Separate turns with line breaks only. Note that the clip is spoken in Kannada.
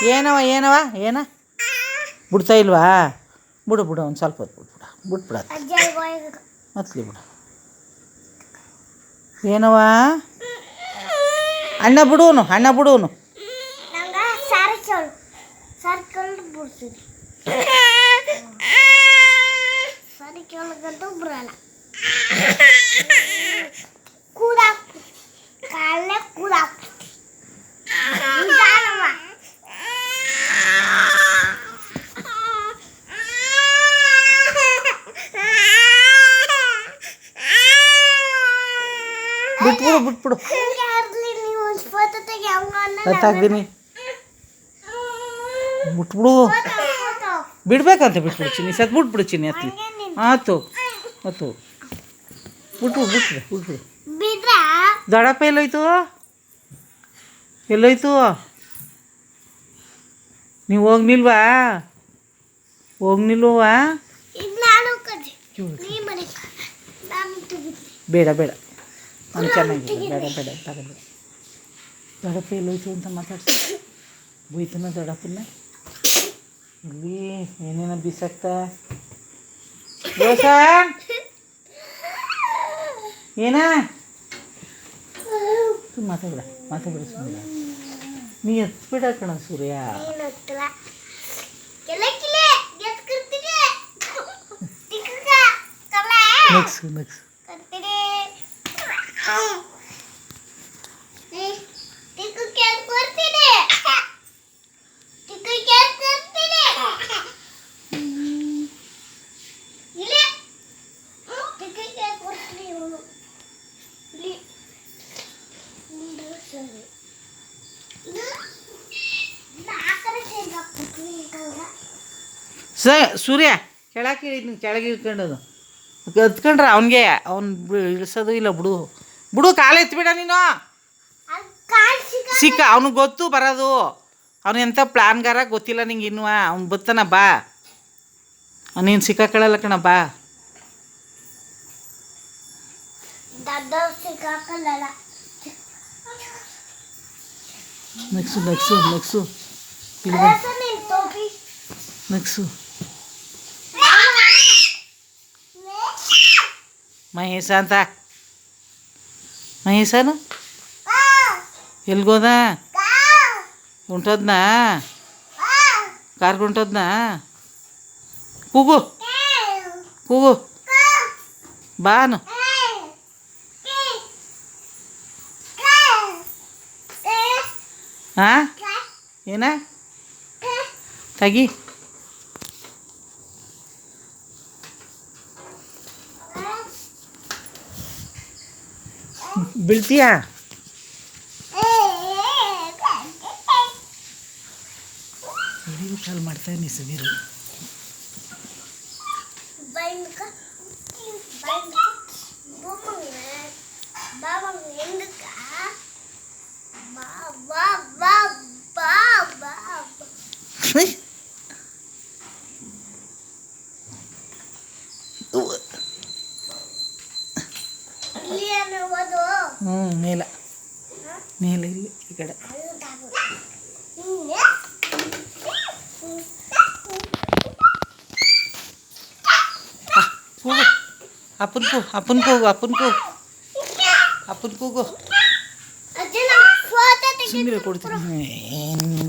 ಏನವ ಏನವ ಏನ ಬಿಡ್ತಾ ಇಲ್ವಾ? ಬಿಡು ಬಿಡು ಒಂದು ಸ್ವಲ್ಪ ಹೊತ್ತು ಬಿಟ್ಬಿಡ ಮತ್ಲಿ ಬಿಡು. ಏನವ ಅಣ್ಣ ಬಿಡುವನು
ಬರಲ್ಲ.
ಬಿಟ್ಬಿಡು ಗೊತ್ತಾಗ್ದೀನಿ. ಬಿಟ್ಬಿಡು ಬಿಡ್ಬೇಕಂತ ಬಿಟ್ಬಿಡು ಚಿನ್ನಿ ಸತ್ ಬಿಟ್ಬಿಡು ಚಿನ್ನಿ ಹತ್ಲಿ ಆಯ್ತು ಆಯ್ತು ಬಿಟ್ಬಿಡು ದೊಡ್ಡಪ್ಪ ಎಲ್ಲೋಯ್ತು ನೀವು ಹೋಗ್ನಿಲ್ವಾ ಬೇಡ ಅವ್ನು ಚೆನ್ನಾಗಿದೆ ಬೇಡ ತಗೊಂಡು ದೊಡ್ಡಪ್ಪ ಎಲ್ಲೋಯ್ತು ಅಂತ ಮಾತಾಡ್ಸಿ ಬೈತನ ದೊಡ್ಡಪ್ಪನ ಇಲ್ಲಿ ಏನೇನೋ ಬಿಸಾಕ್ತಾ ಏನ ಮಾತಾಡ ಸುಮ್ಮನೆ ನೀ ಎತ್ಬಿಡ ಕಣ ಸೂರ್ಯ. ನಗ್ಸು ಸೂರ್ಯ ಕೆಳಗೆ ಇಳ್ಕೊಂಡದು ಎತ್ಕೊಂಡ್ರೆ ಅವನಿಗೆ ಇಳಿಸೋದು ಇಲ್ಲ. ಬಿಡು ಕಾಲು ಎತ್ಬಿಡ ನೀನು. ಸಿಕ್ಕ ಅವ್ನಿಗೆ ಗೊತ್ತು ಬರೋದು. ಅವನು ಎಂಥ ಪ್ಲಾನ್ಗಾರ ಗೊತ್ತಿಲ್ಲ ನಿಂಗೆ ಇನ್ನೂ. ಅವ್ನು ಬತ್ತಾನ ಬಾ, ನೀನು ಸಿಕ್ಕಾಕೊಳ್ಳಲ್ಲ ಕಣ ಬಾ. ನಗ್ಸು ಮಹೇಶನು ಎಲ್ಗೋದ? ಹೊಂಟೋದ್ನಾ? ಕಾರ್ಗೆ ಹೊಂಟೋದ್ನಾ? ಕೂಗು ಬಾನು. ಹಾಂ ಏನ ತಗಿ ಬೀಳ್ತೀಯಾ? ಕಾಲ್ ಮಾಡ್ತಾನೆ ಸಮೀರು. ಮೇಲೆ ಇಲ್ಲಿ ಈ ಕಡೆ ಅಪ್ಪನ ಕೂಗು ಸುಮ್ಮನೆ ಕೊಡ್ತೀನಿ.